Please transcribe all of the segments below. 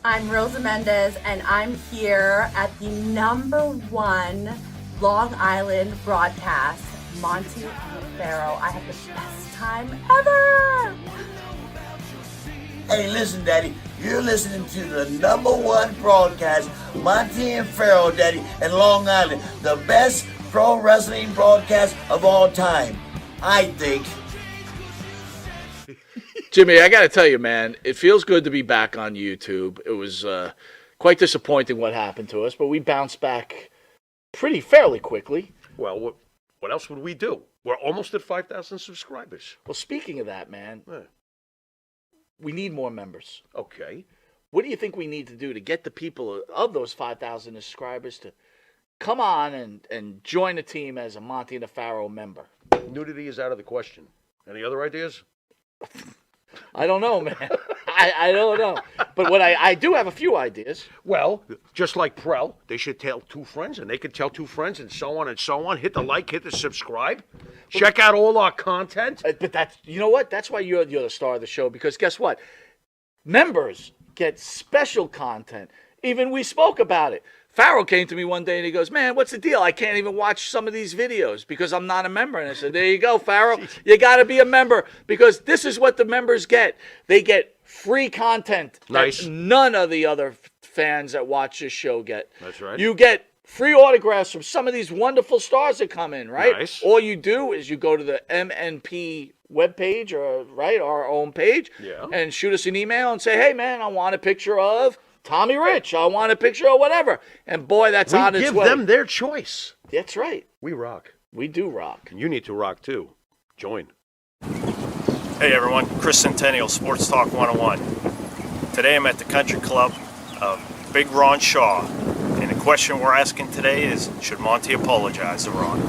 I'm Rosa Mendez, and I'm here at the #1 Long Island broadcast, Monty and Pharaoh. I had the best time ever! Hey, listen, Daddy, you're listening to the #1 broadcast, Monty and Pharaoh, Daddy, in Long Island. The best pro wrestling broadcast of all time, I think. Jimmy, I got to tell you, man, it feels good to be back on YouTube. It was quite disappointing what happened to us, but we bounced back fairly quickly. Well, what else would we do? We're almost at 5,000 subscribers. Well, speaking of that, man, we need more members. Okay. What do you think we need to do to get the people of those 5,000 subscribers to come on and join the team as a Monty and the Pharaoh member? Nudity is out of the question. Any other ideas? I don't know, man. I don't know. But what I do have a few ideas. Well, just like Prel, they should tell 2 friends, and they could tell 2 friends, and so on and so on. Hit the like, hit the subscribe. Check out all our content. But that's, you know what? That's why you're the star of the show, because guess what? Members get special content. Even we spoke about it. Pharaoh came to me one day and he goes, man, what's the deal? I can't even watch some of these videos because I'm not a member. And I said, there you go, Pharaoh. You got to be a member because this is what the members get. They get free content Nice. that none of the other fans that watch this show get. That's right. You get free autographs from some of these wonderful stars that come in, right? Nice. All you do is you go to the MNP webpage, or right, our own page, and shoot us an email and say, hey, man, I want a picture of Tommy Rich. I want a picture of whatever. And boy, that's on its way. We give them their choice. That's right. We rock. We do rock. And you need to rock too. Join. Hey everyone, Chris Centennial, Sports Talk 101. Today I'm at the Country Club of Big Ron Shaw. And the question we're asking today is, should Monty apologize to Ron?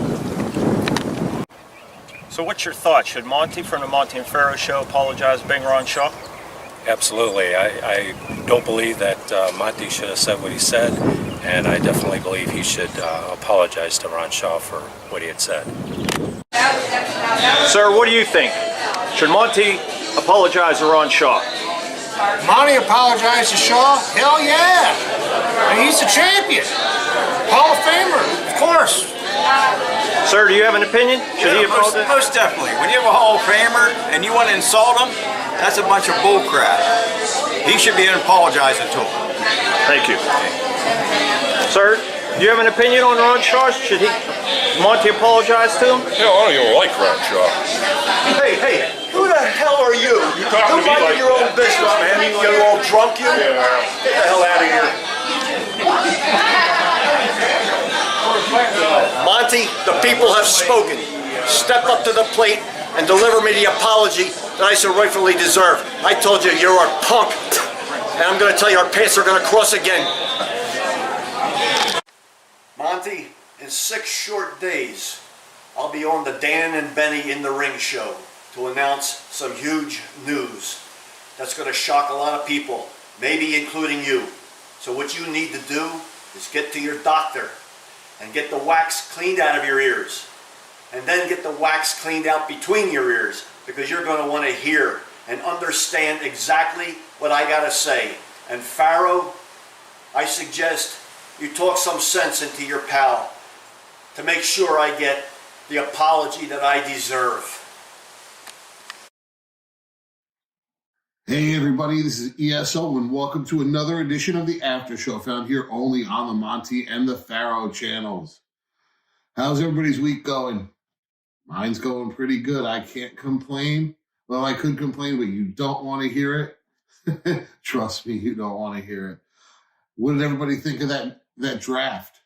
So what's your thought? Should Monty from the Monty and Pharaoh show apologize to Big Ron Shaw? Absolutely. I don't believe that Monty should have said what he said, and I definitely believe he should apologize to Ron Shaw for what he had said. Sir, what do you think? Should Monty apologize to Ron Shaw? Monty apologized to Shaw? Hell yeah! I mean, he's the champion. Hall of Famer, of course. Sir, do you have an opinion? Should he apologize? Most definitely. When you have a Hall of Famer and you want to insult him, that's a bunch of bullcrap. He should be apologizing to him. Thank you. Sir, do you have an opinion on Ron Shaw? Should Monty apologize to him? Yeah, I don't even like Ron Shaw. Hey, who the hell are you? You talking to me like your own business, man. You're all drunk, you? Yeah. Get the hell out of here. Monty, the people have spoken. Step up to the plate and deliver me the apology that I so rightfully deserve. I told you, you're a punk. And I'm going to tell you, our paths are going to cross again. Monty, in 6 short days, I'll be on the Dan and Benny in the Ring show to announce some huge news that's going to shock a lot of people, maybe including you. So what you need to do is get to your doctor and get the wax cleaned out of your ears. And then get the wax cleaned out between your ears, because you're going to want to hear and understand exactly what I got to say. And Pharaoh, I suggest you talk some sense into your pal to make sure I get the apology that I deserve. Hey everybody, this is ESO and welcome to another edition of the Aftershow, found here only on the Monty and the Pharaoh channels. How's everybody's week going? Mine's going pretty good. I can't complain. Well, I could complain, but you don't want to hear it. Trust me, you don't want to hear it. What did everybody think of that draft?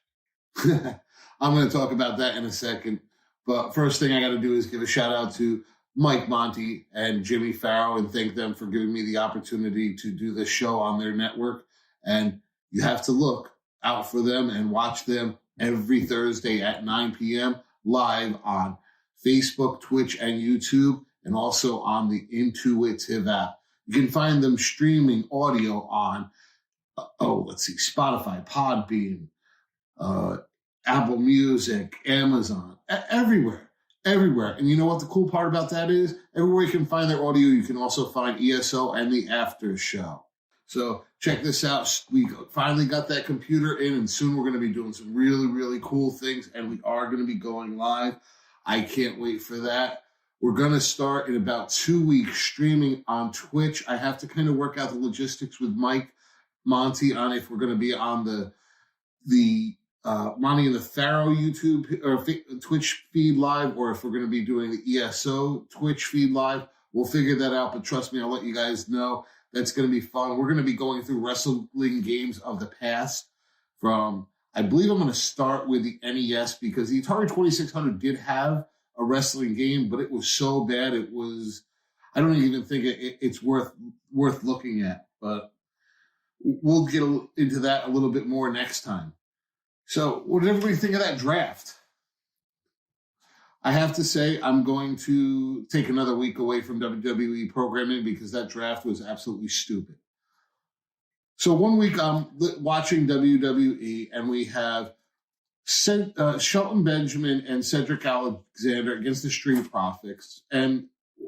I'm going to talk about that in a second. But first thing I got to do is give a shout out to Mike Monty and Jimmy Pharaoh and thank them for giving me the opportunity to do this show on their network. And you have to look out for them and watch them every Thursday at 9 p.m. live on Facebook, Twitch, and YouTube, and also on the Intuitive app. You can find them streaming audio on, Spotify, Podbean, Apple Music, Amazon, everywhere. And you know what the cool part about that is? Everywhere you can find their audio, you can also find ESO and the After Show. So check this out. We finally got that computer in, and soon we're going to be doing some really, really cool things, and we are going to be going live. I can't wait for that. We're going to start in about 2 weeks streaming on Twitch. I have to kind of work out the logistics with Mike Monty on if we're going to be on the Monty and the Pharaoh YouTube or Twitch feed live, or if we're going to be doing the ESO Twitch feed live. We'll figure that out, but trust me, I'll let you guys know. That's going to be fun. We're going to be going through wrestling games of the past from, I believe I'm going to start with the NES because the Atari 2600 did have a wrestling game, but it was so bad. It was, I don't even think it's worth looking at, but we'll get into that a little bit more next time. So what did everybody think of that draft? I have to say, I'm going to take another week away from WWE programming because that draft was absolutely stupid. So 1 week I'm watching WWE, and we have Shelton Benjamin and Cedric Alexander against the Street Profits. And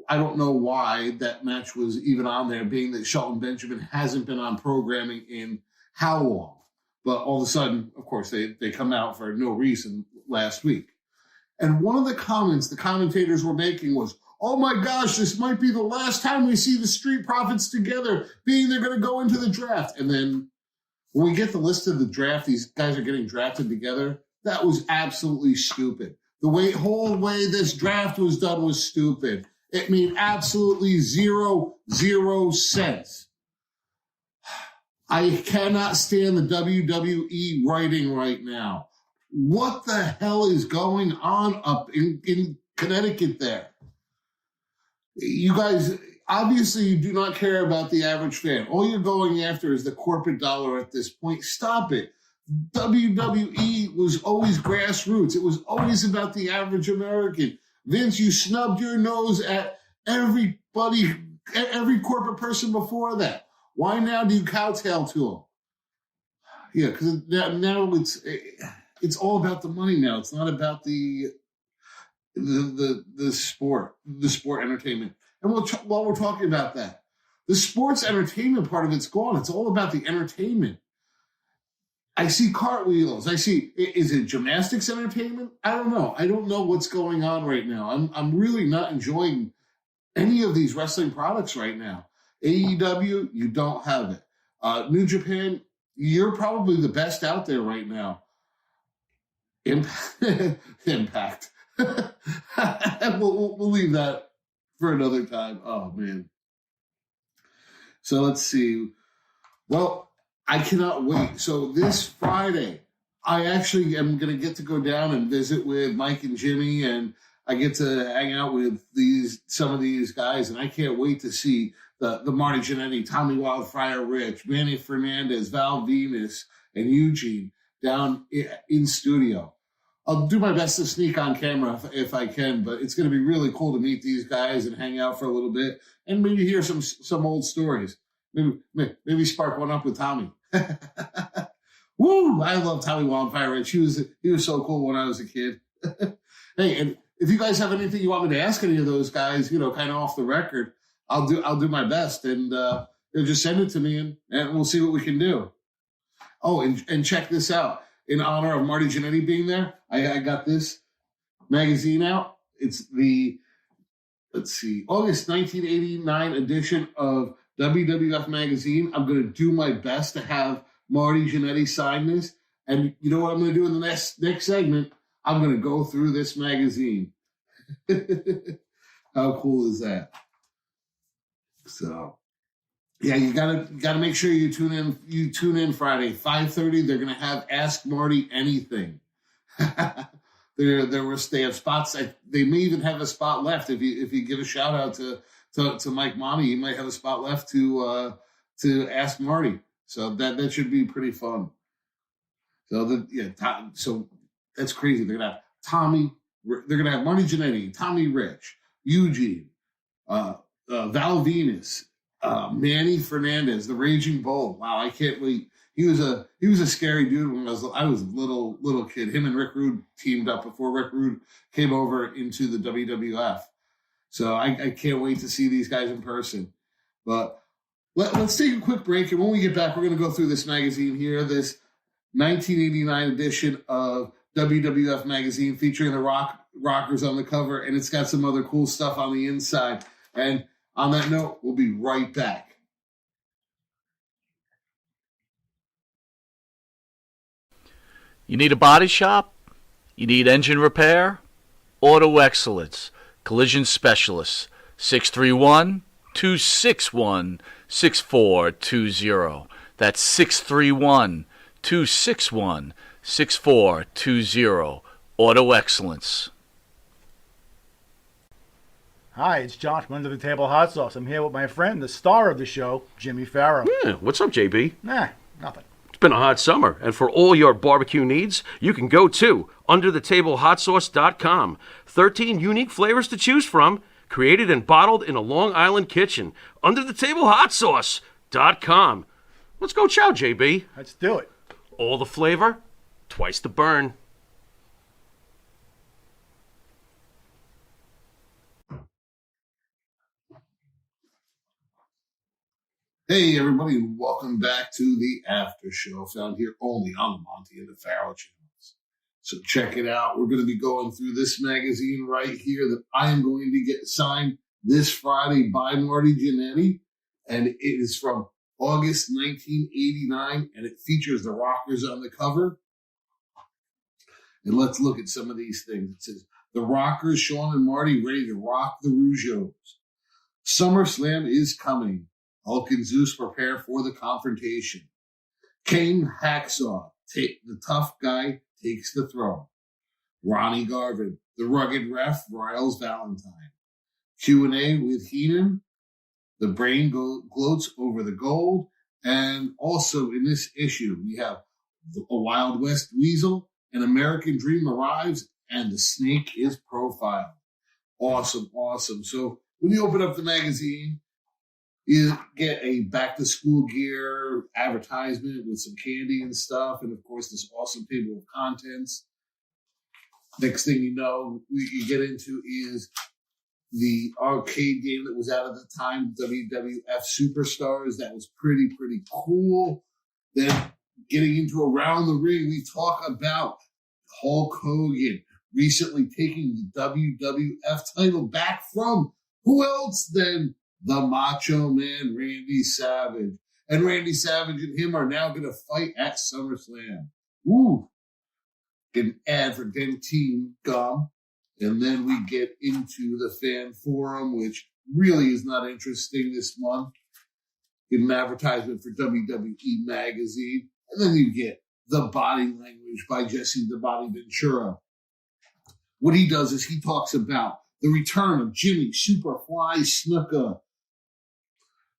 I don't know why that match was even on there, being that Shelton Benjamin hasn't been on programming in how long? But all of a sudden, of course, they come out for no reason last week. And one of the comments the commentators were making was, oh my gosh, this might be the last time we see the Street Profits together, being they're going to go into the draft. And then when we get the list of the draft, these guys are getting drafted together. That was absolutely stupid. The whole way this draft was done was stupid. It made absolutely zero sense. I cannot stand the WWE writing right now. What the hell is going on up in Connecticut there? You guys, obviously you do not care about the average fan. All you're going after is the corporate dollar at this point. Stop it. WWE was always grassroots. It was always about the average American. Vince, you snubbed your nose at everybody, every corporate person before that. Why now do you kowtow to them? Yeah, because now it's all about the money now. It's not about the sport entertainment. And while we're talking about that, the sports entertainment part of it's gone. It's all about the entertainment. I see cartwheels. Is it gymnastics entertainment? I don't know. I don't know what's going on right now. I'm really not enjoying any of these wrestling products right now. AEW, you don't have it. New Japan, you're probably the best out there right now. Impact. we'll leave that for another time. Oh, man. So let's see. Well, I cannot wait. So this Friday, I actually am going to get to go down and visit with Mike and Jimmy, and I get to hang out with some of these guys, and I can't wait to see the Marty Jannetty, Tommy Wildfire Rich, Manny Fernandez, Val Venus, and Eugene down in studio. I'll do my best to sneak on camera if I can, but it's going to be really cool to meet these guys and hang out for a little bit and maybe hear some old stories. Maybe spark one up with Tommy. Woo! I love Tommy Wildfire Rich. He was so cool when I was a kid. Hey, and if you guys have anything you want me to ask any of those guys, kind of off the record, I'll do my best, and just send it to me, and we'll see what we can do. Oh, and check this out. In honor of Marty Jannetty being there, I got this magazine out. It's the, August 1989 edition of WWF Magazine. I'm going to do my best to have Marty Jannetty sign this. And you know what I'm going to do in the next segment? I'm going to go through this magazine. How cool is that? So, yeah, you gotta make sure you tune in. You tune in Friday, 5:30. They're gonna have Ask Marty Anything. They have spots. They may even have a spot left if you give a shout out to Mike Monty. You might have a spot left to Ask Marty. So that should be pretty fun. So that's crazy. They're gonna have Tommy. They're gonna have Marty Jannetty, Tommy Rich, Eugene, Val Venus, Manny Fernandez, the Raging Bull. Wow, I can't wait. He was a scary dude when I was a little kid. Him and Rick Rude teamed up before Rick Rude came over into the WWF. So I can't wait to see these guys in person. But Let's take a quick break, and when we get back, we're going to go through this magazine here, this 1989 edition of WWF magazine featuring the Rockers on the cover, and it's got some other cool stuff on the inside. And on that note, we'll be right back. You need a body shop? You need engine repair? Auto Excellence, Collision Specialists, 631-261-6420. That's 631-261-6420. Auto Excellence. Hi, it's John from Under the Table Hot Sauce. I'm here with my friend, the star of the show, Jimmy Farrow. Yeah, what's up, JB? Nah, nothing. It's been a hot summer, and for all your barbecue needs, you can go to UnderTheTableHotSauce.com. 13 unique flavors to choose from, created and bottled in a Long Island kitchen. UnderTheTableHotSauce.com. Let's go chow, JB. Let's do it. All the flavor, twice the burn. Hey, everybody, and welcome back to the After Show, found here only on the Monty and the Farrow channels. So check it out. We're going to be going through this magazine right here that I am going to get signed this Friday by Marty Jannetty, and it is from August 1989, and it features the Rockers on the cover. And let's look at some of these things. It says, the Rockers, Sean and Marty, ready to rock the Rougeaus. SummerSlam is coming. Hulk and Zeus prepare for the confrontation. Kane Hacksaw, the tough guy, takes the throne. Ronnie Garvin, the rugged ref, riles Valentine. Q&A with Heenan. The brain gloats over the gold. And also in this issue, we have a Wild West Weasel. An American Dream arrives, and the Snake is profiled. Awesome, awesome. So when you open up the magazine, you get a back-to-school gear advertisement with some candy and stuff, and, of course, this awesome table of contents. Next thing you know, you get into is the arcade game that was out at the time, WWF Superstars. That was pretty cool. Then getting into Around the Ring, we talk about Hulk Hogan recently taking the WWF title back from who else than the Macho Man, Randy Savage. And Randy Savage and him are now going to fight at SummerSlam. Woo! Get an ad for Dentyne Gum. And then we get into the fan forum, which really is not interesting this month. Get an advertisement for WWE Magazine. And then you get The Body Language by Jesse the Body Ventura. What he does is he talks about the return of Jimmy Superfly Snuka.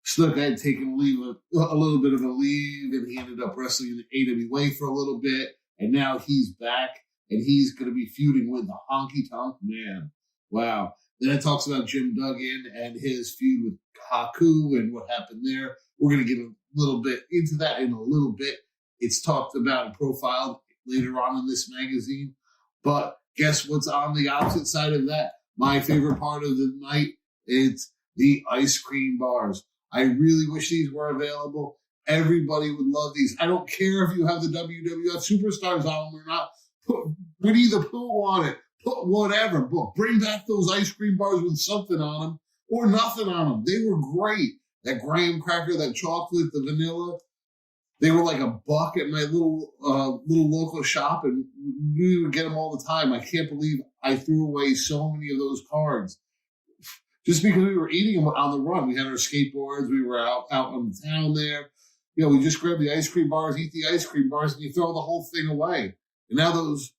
Snuka had taken a little bit of a leave, and he ended up wrestling in the AWA for a little bit, and now he's back, and he's going to be feuding with the Honky Tonk Man. Wow. Then it talks about Jim Duggan and his feud with Haku and what happened there. We're going to get a little bit into that in a little bit. It's talked about and profiled later on in this magazine. But guess what's on the opposite side of that? My favorite part of the night, it's the ice cream bars. I really wish these were available. Everybody would love these. I don't care if you have the WWF Superstars on them or not. Put Winnie the Pooh on it. Put whatever. But bring back those ice cream bars with something on them or nothing on them. They were great. That graham cracker, that chocolate, the vanilla. They were like $1 at my little local shop, and we would get them all the time. I can't believe I threw away so many of those cards. Just because we were eating them on the run. We had our skateboards. We were out on the town there. You know, we just grab the ice cream bars, eat the ice cream bars, and you throw the whole thing away. And now those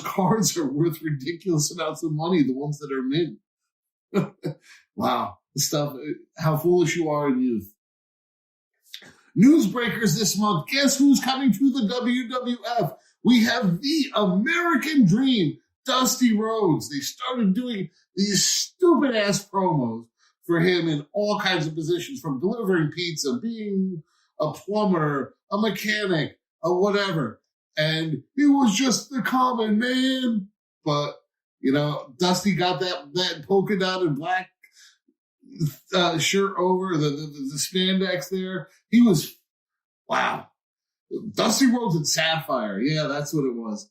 cards are worth ridiculous amounts of money, the ones that are mint. Wow. This stuff, how foolish you are in youth. Newsbreakers this month. Guess who's coming to the WWF? We have the American Dream, Dusty Rhodes. They started doing these stupid-ass promos for him in all kinds of positions, from delivering pizza, being a plumber, a mechanic, a whatever. And he was just the common man. But, you know, Dusty got that polka dot and black shirt over, the spandex there. He was, wow. Dusty Rhodes and Sapphire. Yeah, that's what it was.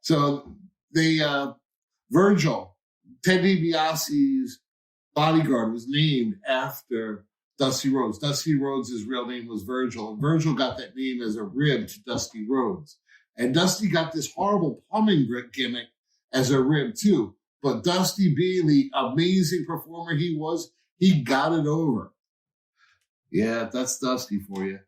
So Virgil, Ted DiBiase's bodyguard, was named after Dusty Rhodes. Dusty Rhodes' real name was Virgil, and Virgil got that name as a rib to Dusty Rhodes. And Dusty got this horrible plumbing gimmick as a rib too. But Dusty, being the amazing performer he was, he got it over. Yeah, that's Dusty for you.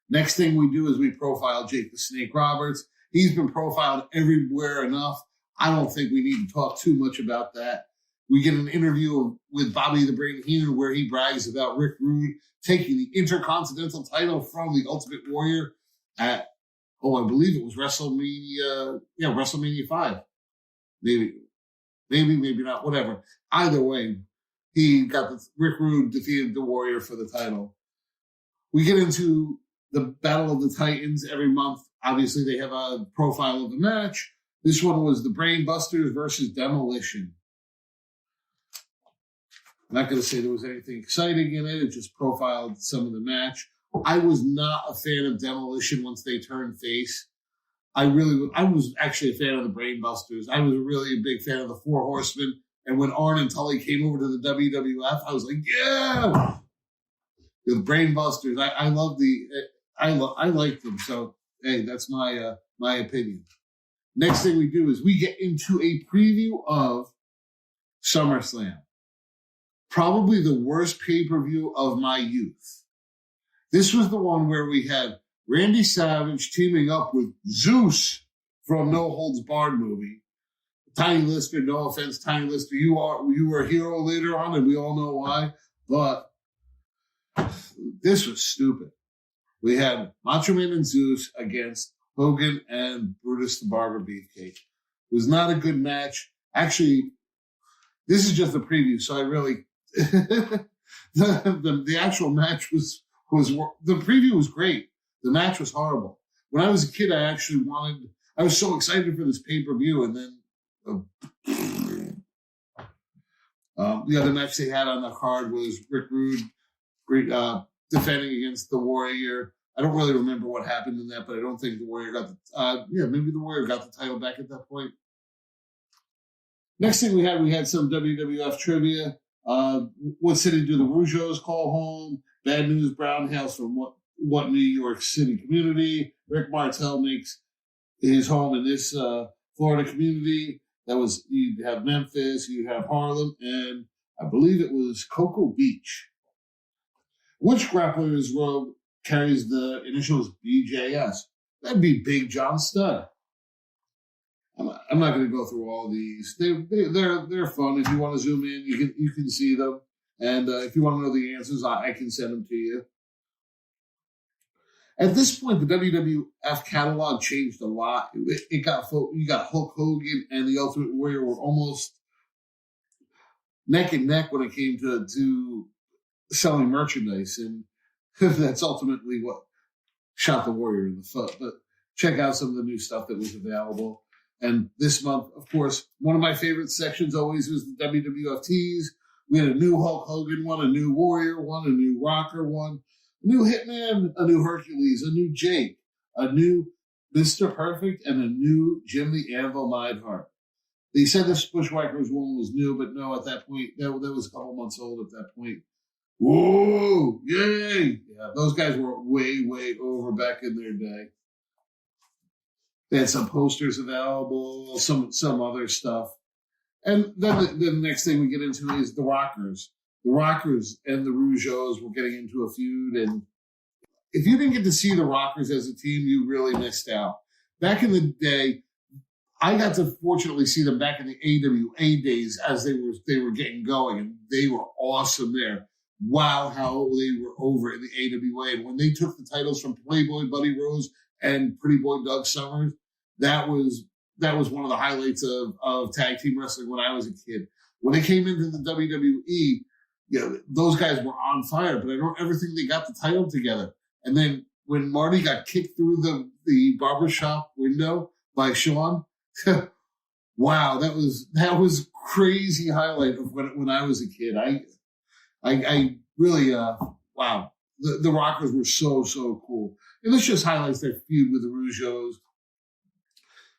Next thing we do is we profile Jake the Snake Roberts. He's been profiled everywhere enough. I don't think we need to talk too much about that. We get an interview with Bobby the Brain Heenan where he brags about Rick Rude taking the Intercontinental title from the Ultimate Warrior at, I believe it was WrestleMania, WrestleMania 5. Maybe not, whatever. Either way, Rick Rude defeated the Warrior for the title. We get into the Battle of the Titans every month. Obviously, they have a profile of the match. This one was the Brain Busters versus Demolition. I'm not going to say there was anything exciting in it. It just profiled some of the match. I was not a fan of Demolition once they turned face. I was actually a fan of the Brain Busters. I was really a big fan of the Four Horsemen. And when Arn and Tully came over to the WWF, I was like, yeah! The Brain Busters. I like them. So, hey, that's my opinion. Next thing we do is we get into a preview of SummerSlam. Probably the worst pay-per-view of my youth. This was the one where we had Randy Savage teaming up with Zeus from No Holds Barred movie. Tiny Lister, no offense, Tiny Lister, you were a hero later on, and we all know why. But this was stupid. We had Macho Man and Zeus against Hogan and Brutus the Barber Beefcake. It was not a good match. Actually, this is just a preview, so I really the actual match was the preview was great. The match was horrible. When I was a kid, I was so excited for this pay-per-view, and then the other match they had on the card was Rick Rude defending against the Warrior. I don't really remember what happened in that, but I don't think the Warrior got maybe the Warrior got the title back at that point. Next thing we had some WWF trivia. What city do the Rougeaus call home? Bad News Brown hails from what New York City community? Rick Martel makes his home in this Florida community. You'd have Memphis, you'd have Harlem, and I believe it was Cocoa Beach. Which grappler's robe carries the initials BJS? That'd be Big John Studd. I'm not going to go through all these. They're fun. If you want to zoom in, you can see them. And if you want to know the answers, I can send them to you. At this point, the WWF catalog changed a lot. You got Hulk Hogan and the Ultimate Warrior were almost neck and neck when it came to selling merchandise, and that's ultimately what shot the Warrior in the foot. But check out some of the new stuff that was available. And this month, of course, one of my favorite sections always was the WWF tees. We had a new Hulk Hogan one, a new Warrior one, a new Rocker one, a new Hitman, a new Hercules, a new Jake, a new Mr. Perfect, and a new Jim the Anvil Neidhart. They said this Bushwhackers one was new, but no, at that point, that was a couple months old at that point. Whoa, yay! Yeah, those guys were way, way over back in their day. They had some posters available, some other stuff. And then the next thing we get into is the Rockers. The Rockers and the Rougeaus were getting into a feud. And if you didn't get to see the Rockers as a team, you really missed out. Back in the day, I got to fortunately see them back in the AWA days as they were getting going. And they were awesome there. Wow, how they were over in the AWA. And when they took the titles from Playboy Buddy Rose and Pretty Boy Doug Summers, that was one of the highlights of tag team wrestling when I was a kid. When they came into the WWE, those guys were on fire, but I don't ever think they got the title together. And then when Marty got kicked through the barbershop window by Sean, wow, that was crazy highlight of when I was a kid. I really wow. The Rockers were so cool. And this just highlights their feud with the Rougeaus.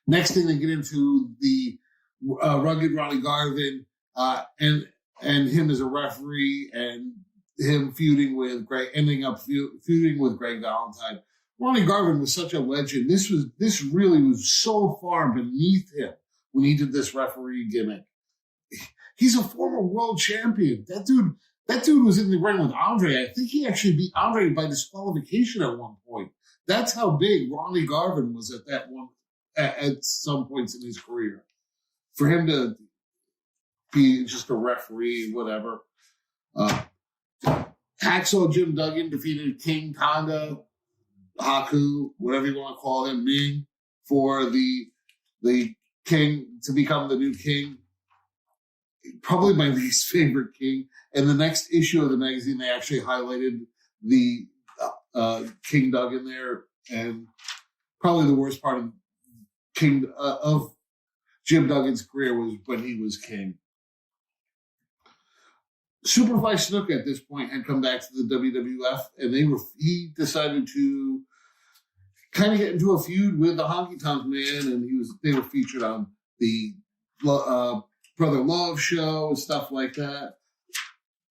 Next thing they get into the rugged Ronnie Garvin and him as a referee and him feuding with Greg, ending up feuding with Greg Valentine. Ronnie Garvin was such a legend. This really was so far beneath him when he did this referee gimmick. He's a former world champion. That dude was in the ring with Andre. I think he actually beat Andre by disqualification at one point. That's how big Ronnie Garvin was at some points in his career. For him to be just a referee, whatever. Hacksaw Jim Duggan defeated King Tonga, Haku, whatever you want to call him, Ming, for the king to become the new king. Probably my least favorite king. And the next issue of the magazine, they actually highlighted the King Duggan there, and probably the worst part of Jim Duggan's career was when he was king. Superfly Snuka at this point had come back to the WWF, and he decided to kind of get into a feud with the Honky Tonk Man, and they were featured on the Brother Love show and stuff like that.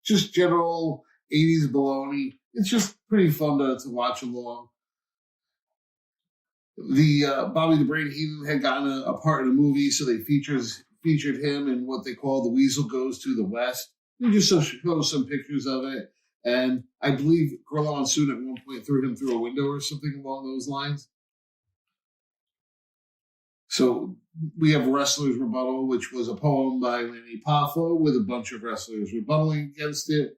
Just general 80s baloney. It's just pretty fun to watch along. The Bobby the Brain Heenan had gotten a part in a movie, so they featured him in what they call The Weasel Goes to the West. They just show some pictures of it. And I believe Gorilla Monsoon at one point threw him through a window or something along those lines. So we have Wrestler's Rebuttal, which was a poem by Lanny Poffo with a bunch of wrestlers rebutting against it.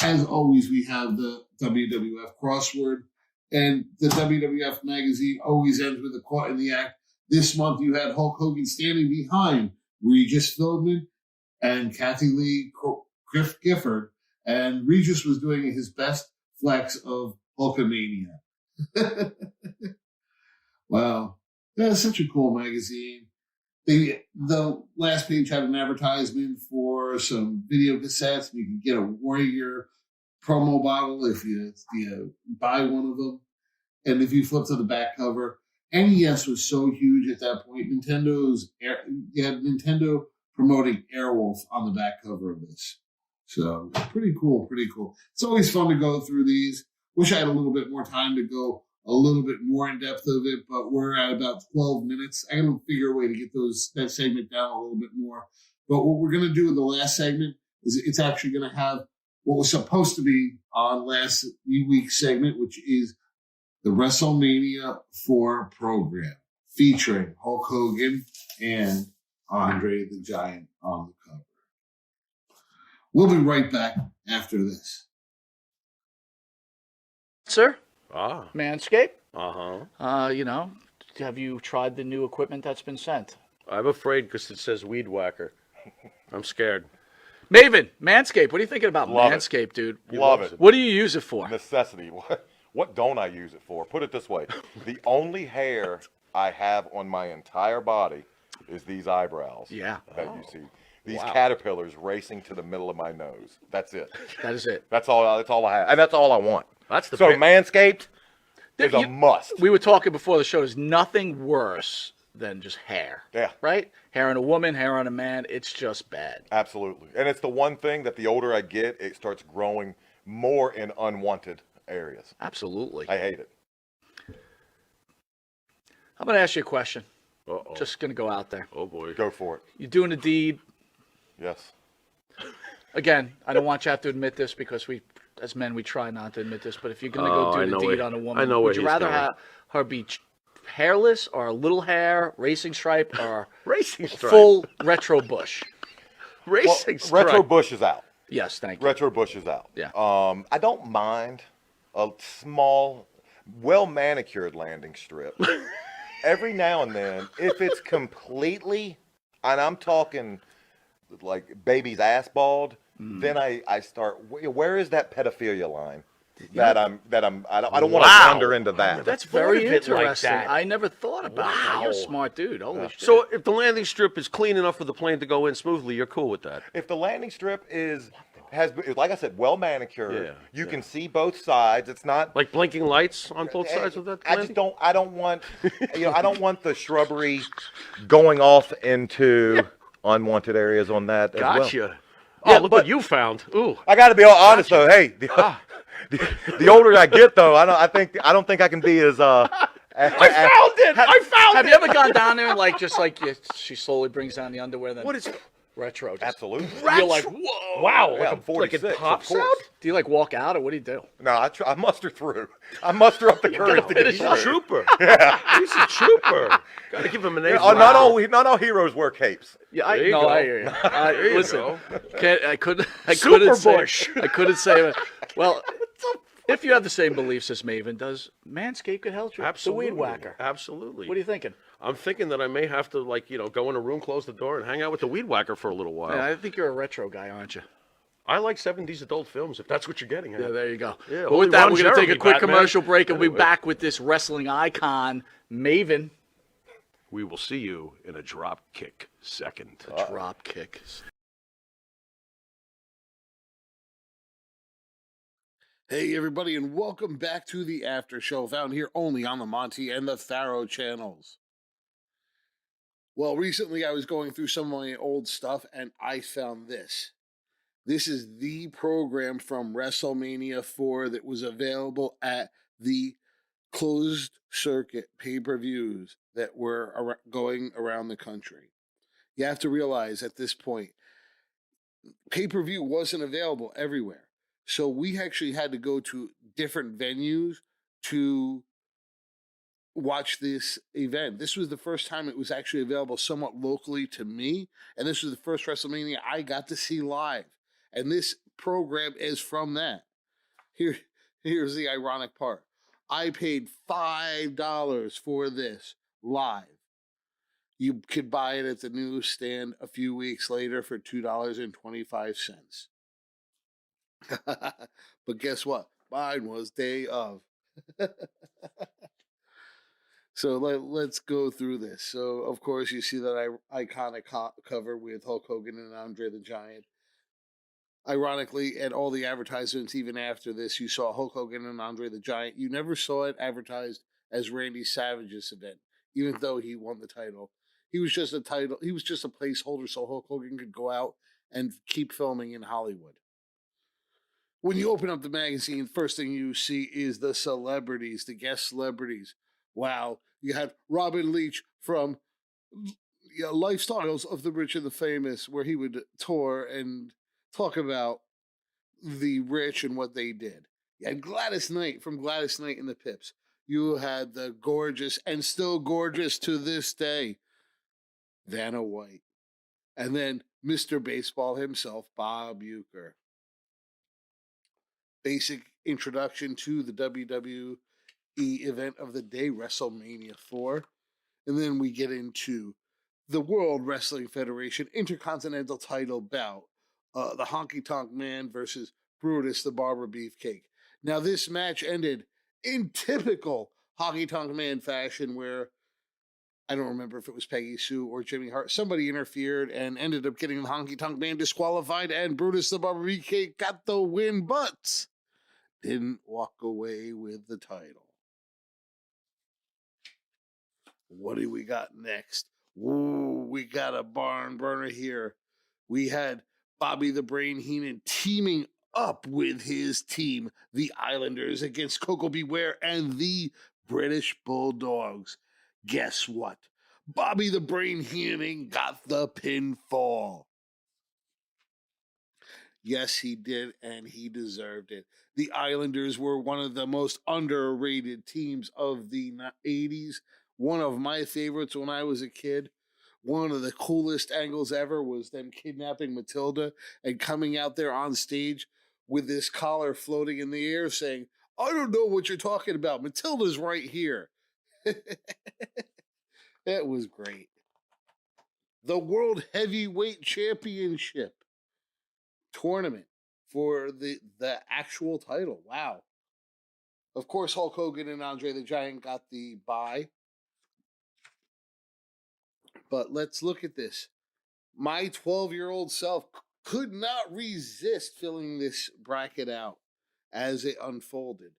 As always, we have the WWF crossword. And the WWF magazine always ends with a caught in the act. This month you had Hulk Hogan standing behind Regis Philbin and Kathy Lee Gifford. And Regis was doing his best flex of Hulkamania. Wow. That's such a cool magazine. The last page had an advertisement for some video cassettes. You can get a Warrior promo bottle if you buy one of them. And if you flip to the back cover, NES was so huge at that point. You had Nintendo promoting Airwolf on the back cover of this. So pretty cool. It's always fun to go through these. Wish I had a little bit more time to go a little bit more in depth of it, but we're at about 12 minutes. I got to figure a way to get that segment down a little bit more. But what we're going to do in the last segment is it's actually going to have what was supposed to be on last week's segment, which is the WrestleMania 4 program featuring Hulk Hogan and Andre the Giant on the cover. We'll be right back after this. Sir? Ah. Manscaped? Uh-huh. Have you tried the new equipment that's been sent? I'm afraid because it says Weed Whacker. I'm scared. Maven, Manscaped, what are you thinking about Love it. Manscaped, dude? Love it. What do you use it for? Necessity. What don't I use it for? Put it this way. The only hair I have on my entire body is these eyebrows. Yeah. That you see. These caterpillars racing to the middle of my nose. That's it. That is it. That's all I have. And that's all I want. That's the So Manscaped is a You- must. We were talking before the show. There's nothing worse than just hair. Yeah. Right? Hair on a woman, hair on a man. It's just bad. Absolutely. And it's the one thing that the older I get, it starts growing more in unwanted areas. Absolutely. I hate it. I'm going to ask you a question. Uh-oh. Just going to go out there. Oh, boy. Go for it. You're doing a deed. Yes. Again, I don't want you to have to admit this because as men, we try not to admit this. But if you're going to go do the deed on a woman, I know would where you he's rather going. have her be hairless or a little hair, racing stripe, or Racing stripe. full retro bush? Racing stripe. Retro Bush is out. Yes, thank you. Retro Bush is out. Yeah. I don't mind a small, well manicured landing strip. Every now and then, if it's completely, and I'm talking like baby's ass bald, then I start, where is that pedophilia line? that I don't want to Wow. wander into that. That's thought very of it like interesting. that. I never thought about that. You're a Wow. smart dude. Holy shit. So if the landing strip is clean enough for the plane to go in smoothly, you're cool with that. If the landing strip has like I said, well manicured, Yeah, you can see both sides. It's not Like blinking lights on both sides of that I landing? just don't. I don't want. I don't want the shrubbery going off into unwanted areas on that as well. Gotcha. Yeah, Oh, look but- what you found. Ooh. I got to be all honest though. Hey, the older I get though, I don't think I can be as I found it! I found Have it! you ever gone down there and she slowly brings down the underwear? Then What is retro? Just, Absolutely. You're like, whoa! Wow, Yeah, like, I'm like 46, it of pops course. out? Do you like walk out or what do you do? No, I muster through. I muster up the courage to get He's a through. trooper. He's a trooper. Gotta give him an A. Not all heroes wear capes. Yeah, There you go. I hear you. There you Listen, go. I couldn't Super say. Bush. I couldn't say. Well, if you have the same beliefs as Maven, does Manscaped could help you? Absolutely. The weed whacker. Absolutely. What are you thinking? I'm thinking that I may have to, go in a room, close the door, and hang out with the weed whacker for a little while. Yeah, I think you're a retro guy, aren't you? I like 70s adult films, if that's what you're getting at. Yeah, there you go. Yeah, but only with that, Ron we're going to take a Jeremy, quick Batman. commercial break, and we'll be Anyway. back with this wrestling icon, Maven. We will see you in a drop kick second. Drop kick. Hey, everybody, and welcome back to the After Show, found here only on the Monty and the Pharaoh channels. Well, recently I was going through some of my old stuff, and I found this. This is the program from WrestleMania 4 that was available at the closed circuit pay-per-views that were going around the country. You have to realize at this point, pay-per-view wasn't available everywhere. So we actually had to go to different venues to watch this event. This was the first time it was actually available somewhat locally to me, and this was the first WrestleMania I got to see live. And this program is from that. Here's the ironic part. I paid $5 for this live. You could buy it at the newsstand a few weeks later for $2.25. But guess what? Mine was day of. So let's go through this. So, of course, you see that iconic cover with Hulk Hogan and Andre the Giant. Ironically, at all the advertisements, even after this, you saw Hulk Hogan and Andre the Giant. You never saw it advertised as Randy Savage's event, even though he won the title. He was just a title. He was just a placeholder so Hulk Hogan could go out and keep filming in Hollywood. When you open up the magazine, first thing you see is the celebrities, the guest celebrities. Wow, you had Robin Leach from Lifestyles of the Rich and the Famous, where he would tour and talk about the rich and what they did. You had Gladys Knight from Gladys Knight and the Pips. You had the gorgeous, and still gorgeous to this day, Vanna White. And then Mr. Baseball himself, Bob Uecker. Basic introduction to the WWE event of the day, WrestleMania 4. And then we get into the World Wrestling Federation Intercontinental title bout. The Honky Tonk Man versus Brutus the Barber Beefcake. Now, this match ended in typical Honky Tonk Man fashion where, I don't remember if it was Peggy Sue or Jimmy Hart, somebody interfered and ended up getting the Honky Tonk Man disqualified, and Brutus the Barber Beefcake got the win, but didn't walk away with the title. What do we got next? Ooh, we got a barn burner here. We had Bobby the Brain Heenan teaming up with his team, the Islanders, against Coco Beware and the British Bulldogs. Guess what? Bobby the Brain Heenan got the pinfall. Yes, he did, and he deserved it. The Islanders were one of the most underrated teams of the 80s. One of my favorites when I was a kid. One of the coolest angles ever was them kidnapping Matilda and coming out there on stage with this collar floating in the air saying, "I don't know what you're talking about. Matilda's right here." That was great. The World Heavyweight Championship tournament for the actual title. Wow. Of course, Hulk Hogan and Andre the Giant got the bye. But let's look at this. My 12-year-old self could not resist filling this bracket out as it unfolded.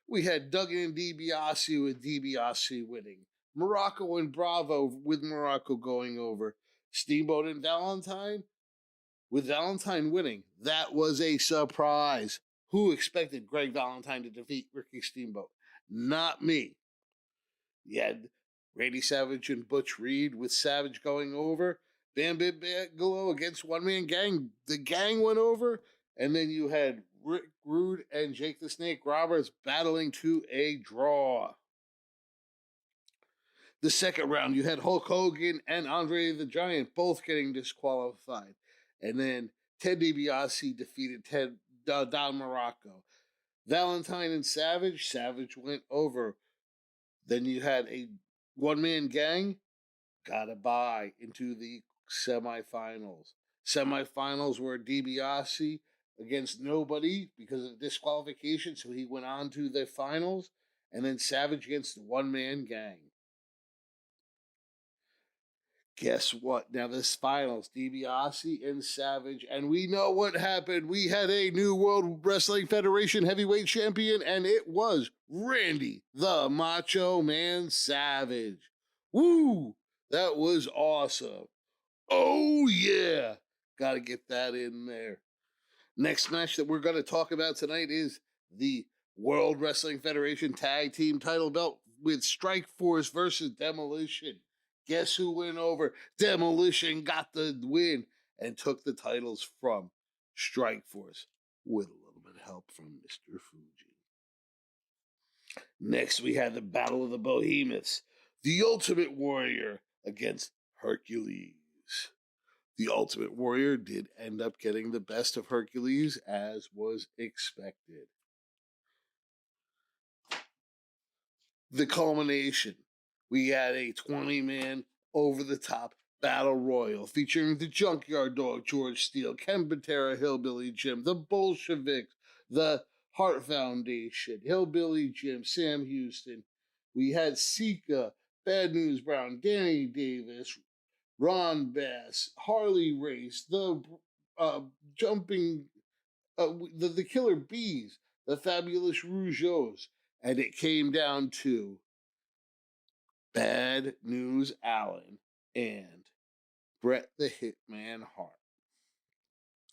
We had Duggan and DiBiase with DiBiase winning. Morocco and Bravo with Morocco going over. Steamboat and Valentine with Valentine winning. That was a surprise. Who expected Greg Valentine to defeat Ricky Steamboat? Not me. You had Randy Savage and Butch Reed with Savage going over. Bam Bam Bigelow against One Man Gang. The gang went over. And then you had Rick Rude and Jake the Snake Roberts battling to a draw. The second round, you had Hulk Hogan and Andre the Giant both getting disqualified. And then Ted DiBiase defeated Don Morocco. Valentine and Savage went over. Then you had a one-man gang, got a bye into the semifinals. Semifinals were DiBiase against nobody because of disqualification, so he went on to the finals. And then Savage against the one-man gang. Guess what? Now this finals, DiBiase and Savage, and we know what happened. We had a new World Wrestling Federation heavyweight champion, and it was Randy the Macho Man Savage. Woo! That was awesome. Oh yeah! Gotta get that in there. Next match that we're going to talk about tonight is the World Wrestling Federation Tag Team title belt with Strikeforce versus Demolition. Guess who went over? Demolition got the win and took the titles from Strikeforce with a little bit of help from Mr. Fuji. Next, we had the Battle of the Behemoths. The Ultimate Warrior against Hercules. The Ultimate Warrior did end up getting the best of Hercules, as was expected. The culmination. We had a 20-man over-the-top battle royal featuring the Junkyard Dog, George Steele, Ken Patera, Hillbilly Jim, the Bolsheviks, the Hart Foundation, Hillbilly Jim, Sam Houston. We had Sika, Bad News Brown, Danny Davis, Ron Bass, Harley Race, the the Killer Bees, the Fabulous Rougeaus, and it came down to Bad News Allen and Bret the Hitman Hart.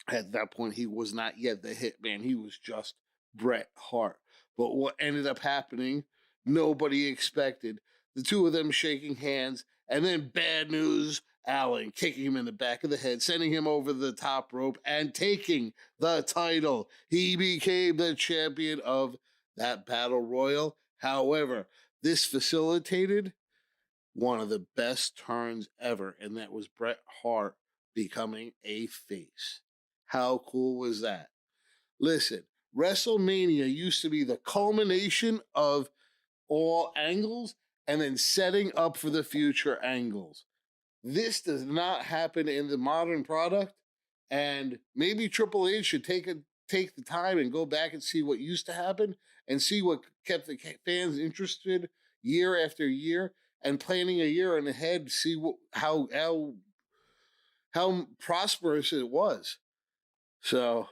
At that point, he was not yet the Hitman. He was just Bret Hart. But what ended up happening, nobody expected. The two of them shaking hands, and then Bad News Allen kicking him in the back of the head, sending him over the top rope, and taking the title. He became the champion of that battle royal. However, this facilitated one of the best turns ever, and that was Bret Hart becoming a face. How cool was that? Listen, WrestleMania used to be the culmination of all angles and then setting up for the future angles. This does not happen in the modern product, and maybe Triple H should take the time and go back and see what used to happen and see what kept the fans interested year after year, and planning a year ahead to see how prosperous it was. So,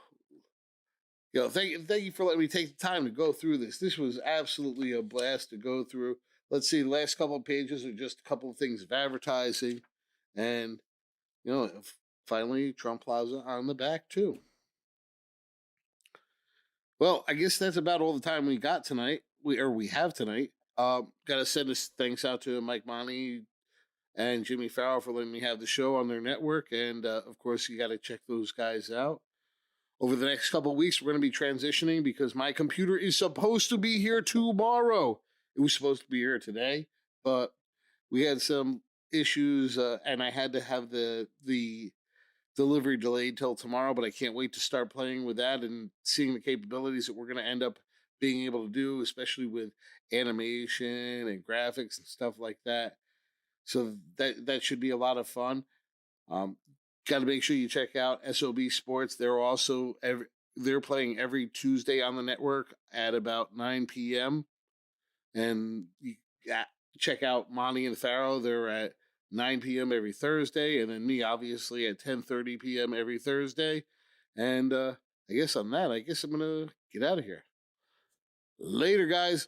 thank you for letting me take the time to go through this. This was absolutely a blast to go through. Let's see, the last couple of pages are just a couple of things of advertising, and finally Trump Plaza on the back too. Well, I guess that's about all the time we got tonight. We have tonight. Got to send this thanks out to Mike Monty and Jimmy Farrell for letting me have the show on their network. And, of course, you got to check those guys out. Over the next couple of weeks, we're going to be transitioning because my computer is supposed to be here tomorrow. It was supposed to be here today, but we had some issues, and I had to have the delivery delayed till tomorrow, but I can't wait to start playing with that and seeing the capabilities that we're going to end up being able to do, especially with animation and graphics and stuff like that. So that should be a lot of fun. Got to make sure you check out SOB Sports. They're also they're playing every Tuesday on the network at about 9 p.m. And you check out Monty and Pharaoh. They're at 9 p.m. every Thursday. And then me, obviously, at 10:30 p.m. every Thursday. And I guess on that, I'm going to get out of here. Later, guys.